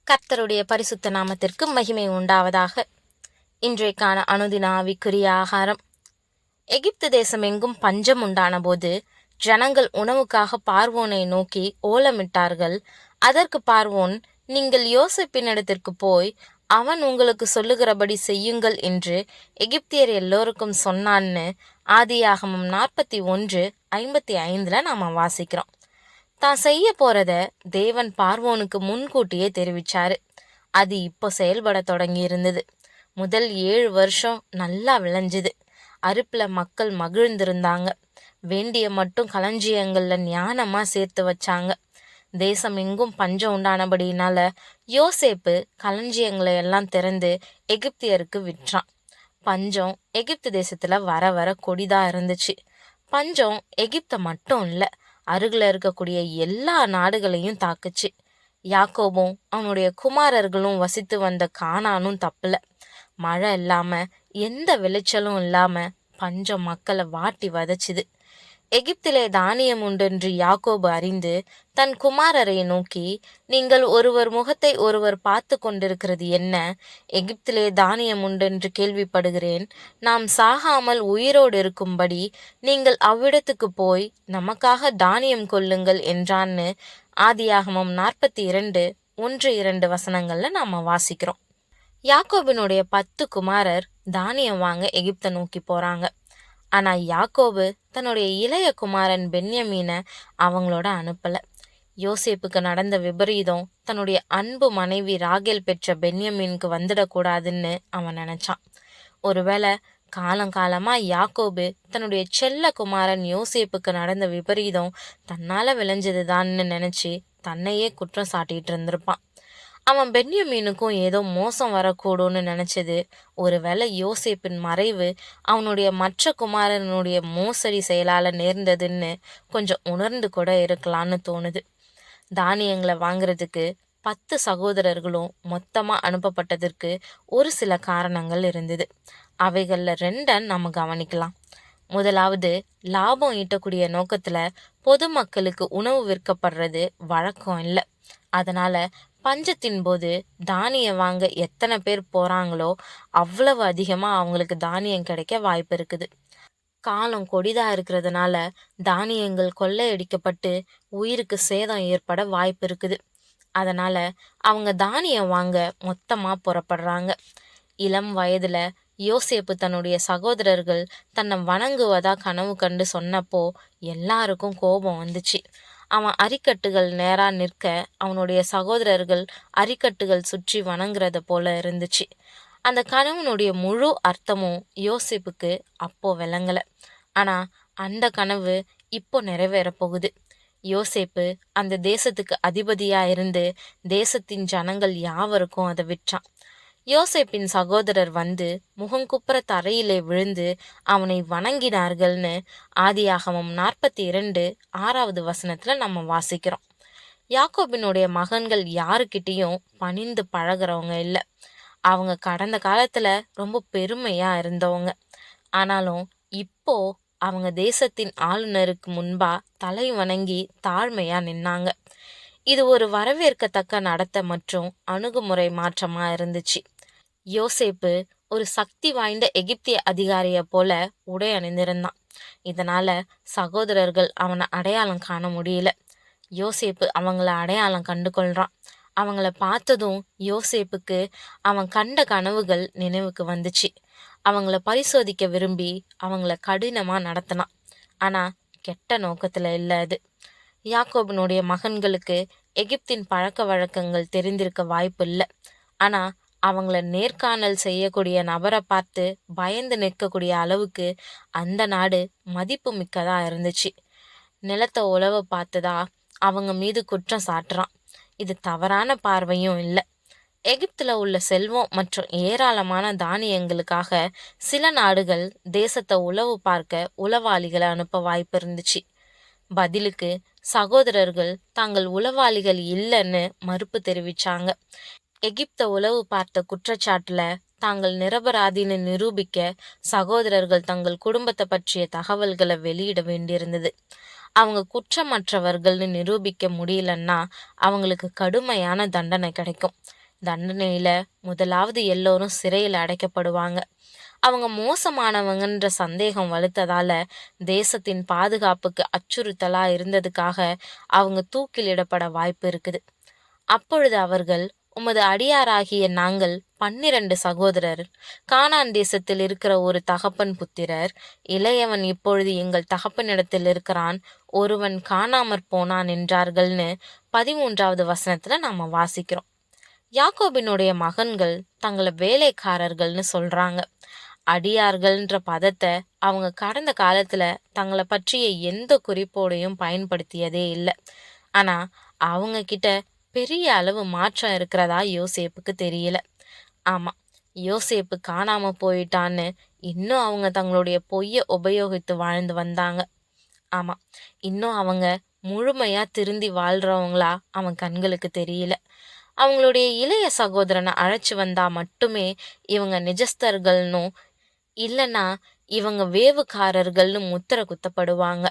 கர்த்தருடைய பரிசுத்த நாமத்திற்கு மகிமை உண்டாவதாக. இன்றைக்கான அனுதின ஆவிக்குரிய ஆகாரம். எகிப்து தேசம் எங்கும் பஞ்சம் உண்டான போது ஜனங்கள் உணவுக்காக பார்வோனை நோக்கி ஓலமிட்டார்கள். அதற்கு பார்வோன், நீங்கள் யோசேப்பினிடத்திற்கு போய் அவன் உங்களுக்கு சொல்லுகிறபடி செய்யுங்கள் என்று எகிப்தியர் எல்லோருக்கும் சொன்னான்னு ஆதியாகமம் 41:55 நாம வாசிக்கிறோம். தான் செய்ய போறத தேவன் பார்வோனுக்கு முன்கூட்டியே தெரிவிச்சாரு. அது இப்போ செயல்பட தொடங்கி இருந்தது. முதல் 7 வருஷம் நல்லா விளைஞ்சுது. அறுப்புல மக்கள் மகிழ்ந்திருந்தாங்க. வேண்டிய மட்டும் களஞ்சியங்கள்ல ஞானமா சேர்த்து வச்சாங்க. தேசம் எங்கும் பஞ்சம் உண்டானபடினால யோசேப்பு களஞ்சியங்களை எல்லாம் திறந்து எகிப்தியருக்கு விற்றான். பஞ்சம் எகிப்து தேசத்துல வர வர கொடிதா இருந்துச்சு. பஞ்சம் எகிப்தை மட்டும் இல்ல, அருகில் இருக்கக்கூடிய எல்லா நாடுகளையும் தாக்குச்சு. யாக்கோபும் அவனுடைய குமாரர்களும் வசித்து வந்த கானானும் தப்பல. மழை இல்லாம எந்த விளைச்சலும் இல்லாம பஞ்சம் மக்களை வாட்டி வதச்சுது. எகிப்திலே தானியம் உண்டென்று யாக்கோபு அறிந்து தன் குமாரரை நோக்கி, நீங்கள் ஒருவர் முகத்தை ஒருவர் பார்த்து கொண்டிருக்கிறது என்ன? எகிப்திலே தானியம் உண்டென்று கேள்விப்படுகிறேன். நாம் சாகாமல் உயிரோடு இருக்கும்படி நீங்கள் அவ்விடத்துக்கு போய் நமக்காக தானியம் கொள்ளுங்கள் என்றான்னு ஆதியாகமம் 42:1-2 நாம வாசிக்கிறோம். யாக்கோபினுடைய 10 குமாரர் தானியம் வாங்க எகிப்தை நோக்கி போறாங்க. ஆனா யாக்கோபு தன்னுடைய இளைய குமாரன் பென்யமீனை அவங்களோட அனுப்பல. யோசேப்புக்கு நடந்த விபரீதம் தன்னுடைய அன்பு மனைவி ராகேல் பெற்ற பென்யமீனுக்கு வந்துடக்கூடாதுன்னு அவன் நினைச்சான். ஒருவேளை காலங்காலமா யாக்கோபு தன்னுடைய செல்ல குமாரன் யோசேப்புக்கு நடந்த விபரீதம் தன்னால விளைஞ்சதுதான்னு நினைச்சு தன்னையே குற்றம் சாட்டிட்டு இருந்திருப்பான். அவன் பென்யமீனுக்கும் ஏதோ மோசம் வரக்கூடும்னு நினைச்சது. ஒருவேளை யோசேப்பின் மறைவு அவனுடைய மற்ற குமாரனுடைய மோசடி செயலால நேர்ந்ததுன்னு கொஞ்சம் உணர்ந்து கூட இருக்கலான்னு தோணுது. தானியங்களை வாங்குறதுக்கு 10 சகோதரர்களும் மொத்தமா அனுப்பப்பட்டதற்கு ஒரு சில காரணங்கள் இருந்தது. அவைகள்ல 2 நம்ம கவனிக்கலாம். முதலாவது, லாபம் ஈட்டக்கூடிய நோக்கத்துல பொதுமக்களுக்கு உணவு விற்கப்படுறது வழக்கம் இல்லை. அதனால பஞ்சத்தின் போது தானியம் வாங்க எத்தனை பேர் போறாங்களோ அவ்வளவு அதிகமா அவங்களுக்கு தானியம் கிடைக்க வாய்ப்பு இருக்குது. காலம் கொடிதா இருக்கிறதுனால தானியங்கள் கொள்ளையடிக்கப்பட்டு உயிருக்கு சேதம் ஏற்பட வாய்ப்பு இருக்குது. அதனால அவங்க தானியம் வாங்க மொத்தமா புறப்படுறாங்க. இளம் வயதுல யோசேப்பு தன்னுடைய சகோதரர்கள் தன்னை வணங்குவதா கனவு கண்டு சொன்னப்போ எல்லாருக்கும் கோபம் வந்துச்சு. அவன் அரிக்கட்டுகள் நேரா நிற்க அவனுடைய சகோதரர்கள் அரிக்கட்டுகள் சுற்றி வணங்குறத போல இருந்துச்சு. அந்த கனவுனுடைய முழு அர்த்தமும் யோசேப்புக்கு அப்போ விளங்கல. ஆனா அந்த கனவு இப்போ நிறைவேற போகுது. யோசேப்பு அந்த தேசத்துக்கு அதிபதியா இருந்து தேசத்தின் ஜனங்கள் யாவருக்கும் அதை விற்றான். யோசேப்பின் சகோதரர் வந்து முகங்குப்புற தரையிலே விழுந்து அவனை வணங்கினார்கள்னு ஆதியாகமம் 42:6 நம்ம வாசிக்கிறோம். யாக்கோபினுடைய மகன்கள் யாருக்கிட்டையும் பணிந்து பழகிறவங்க இல்லை. அவங்க கடந்த காலத்துல ரொம்ப பெருமையா இருந்தவங்க. ஆனாலும் இப்போ அவங்க தேசத்தின் ஆளுநருக்கு முன்பா தலை வணங்கி தாழ்மையா நின்னாங்க. இது ஒரு வரவேற்கத்தக்க நடத்தை மற்றும் அணுகுமுறை மாற்றமா இருந்துச்சு. யோசேப்பு ஒரு சக்தி வாய்ந்த எகிப்திய அதிகாரிய போல உடை அணிந்திருந்தான். இதனால சகோதரர்கள் அவனை அடையாளம் காண முடியல. யோசேப்பு அவங்கள அடையாளம் கண்டு கொள்றான். அவங்கள பார்த்ததும் யோசேப்புக்கு அவன் கண்ட கனவுகள் நினைவுக்கு வந்துச்சு. அவங்கள பரிசோதிக்க விரும்பி அவங்கள கடினமா நடத்தினான். ஆனா கெட்ட நோக்கத்துல இல்ல அது. யாக்கோபினுடைய மகன்களுக்கு எகிப்தின் பழக்க வழக்கங்கள் தெரிந்திருக்க வாய்ப்பு இல்லை. ஆனா அவங்கள நேர்காணல் செய்யக்கூடிய நபரை பார்த்து பயந்து நிற்கக்கூடிய அளவுக்கு அந்த நாடு மதிப்பு மிக்கதா இருந்துச்சு. நிலத்தை உழவு பார்த்ததா அவங்க மீது குற்றம் சாட்டுறான். இது தவறான பார்வையும் இல்லை. எகிப்துல உள்ள செல்வம் மற்றும் ஏராளமான தானியங்களுக்காக சில நாடுகள் தேசத்தை உளவு பார்க்க உளவாளிகளை அனுப்ப வாய்ப்பு இருந்துச்சு. பதிலுக்கு சகோதரர்கள் தாங்கள் உளவாளிகள் இல்லைன்னு மறுப்பு தெரிவிச்சாங்க. எகிப்த உளவு பார்த்த குற்றச்சாட்டுல தாங்கள் நிரபராதின்னு நிரூபிக்க சகோதரர்கள் தங்கள் குடும்பத்தை பற்றிய தகவல்களை வெளியிட வேண்டியிருந்தது. அவங்க குற்றமற்றவர்கள்னு நிரூபிக்க முடியலன்னா அவங்களுக்கு கடுமையான தண்டனை கிடைக்கும். தண்டனையில முதலாவது எல்லோரும் சிறையில் அடைக்கப்படுவாங்க. அவங்க மோசமானவங்கன்ற சந்தேகம் வலுத்ததால தேசத்தின் பாதுகாப்புக்கு அச்சுறுத்தலா இருந்ததுக்காக அவங்க தூக்கிலிடப்பட வாய்ப்பு இருக்குது. அப்பொழுது அவர்கள், உமது அடியாராகிய நாங்கள் 12 சகோதரர், கானான் தேசத்தில் இருக்கிற ஒரு தகப்பன் புத்திரர், இளையவன் இப்பொழுது எங்கள் தகப்பனிடத்தில் இருக்கிறான், ஒருவன் காணாமற் போனான் என்றார்கள்னு 13வது வசனத்துல நாம வாசிக்கிறோம். யாக்கோபினுடைய மகன்கள் தங்களை வேலைக்காரர்கள்னு சொல்றாங்க. அடியார்கள்ன்ற பதத்தை அவங்க கடந்த காலத்துல தங்களை பற்றிய எந்த குறிப்போடையும் பயன்படுத்தியதே இல்லை. ஆனா அவங்க கிட்ட பெரிய அளவு மாற்றம் இருக்கிறதா யோசேப்புக்கு தெரியல. ஆமா, யோசேப்பு காணாம போயிட்டான்னு இன்னும் அவங்க தங்களுடைய பொய்யை உபயோகித்து வாழ்ந்து வந்தாங்க. ஆமா, இன்னும் அவங்க முழுமையா திருந்தி வாழ்றவங்களா அவன் கண்களுக்கு தெரியல. அவங்களுடைய இளைய சகோதரனை அழைச்சு வந்தா மட்டுமே இவங்க நிஜஸ்தர்கள்னும், இல்லைன்னா இவங்க வேவுக்காரர்கள்னு முத்திர குத்தப்படுவாங்க.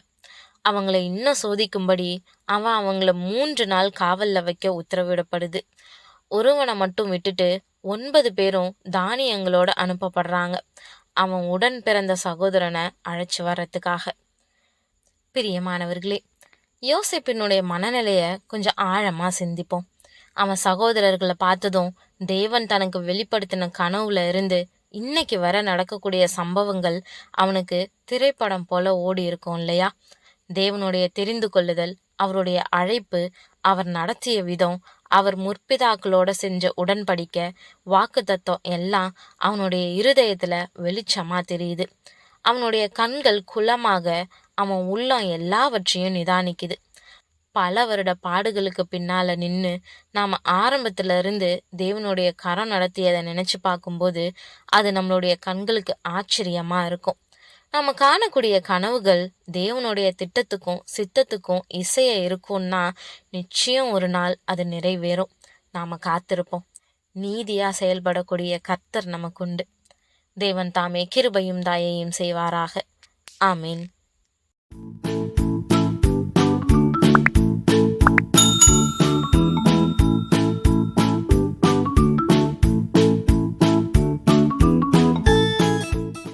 அவங்கள இன்னும் சோதிக்கும்படி அவங்கள 3 நாள் காவல்ல வைக்க உத்தரவிடப்படுது. ஒருவனை மட்டும் விட்டுட்டு 9 பேரும் தானியங்களோட அனுப்பப்படுறாங்க, அவன் உடன் பிறந்த சகோதரனை அழைச்சு வர்றதுக்காக. பிரியமானவர்களே, யோசேப்பினுடைய மனநிலைய கொஞ்சம் ஆழமா சிந்திப்போம். அவன் சகோதரர்களை பார்த்ததும் தேவன் தனக்கு வெளிப்படுத்தின கனவுல இருந்து இன்னைக்கு வர நடக்கக்கூடிய சம்பவங்கள் அவனுக்கு திரைப்படம் போல ஓடி இருக்கும் இல்லையா? தேவனுடைய தெரிந்து கொள்ளுதல், அவருடைய அழைப்பு, அவர் நடத்திய விதம், அவர் முற்பிதாக்களோட செஞ்ச உடன்படிக்கை, வாக்கு தத்துவம் எல்லாம் அவனுடைய இருதயத்துல வெளிச்சமா தெரியுது. அவனுடைய கண்கள் குலமாக அவன் உள்ளம் எல்லாவற்றையும் நிதானிக்குது. பல வருட பாடுகளுக்கு பின்னால நின்று நாம ஆரம்பத்துல இருந்து தேவனுடைய கரம் நடத்தியதை நினைச்சு பார்க்கும்போது அது நம்மளுடைய கண்களுக்கு ஆச்சரியமா இருக்கும். நம்ம காணக்கூடிய கனவுகள் தேவனுடைய திட்டத்துக்கும் சித்தத்துக்கும் இசைய இருக்கும்னா நிச்சயம் ஒரு நாள் அது நிறைவேறும். நாம காத்திருப்போம். நீதியா செயல்படக்கூடிய கர்த்தர் நமக்குண்டு. தேவன் தாமே கிருபையும் தயையும் செய்வாராக. ஆமீன்.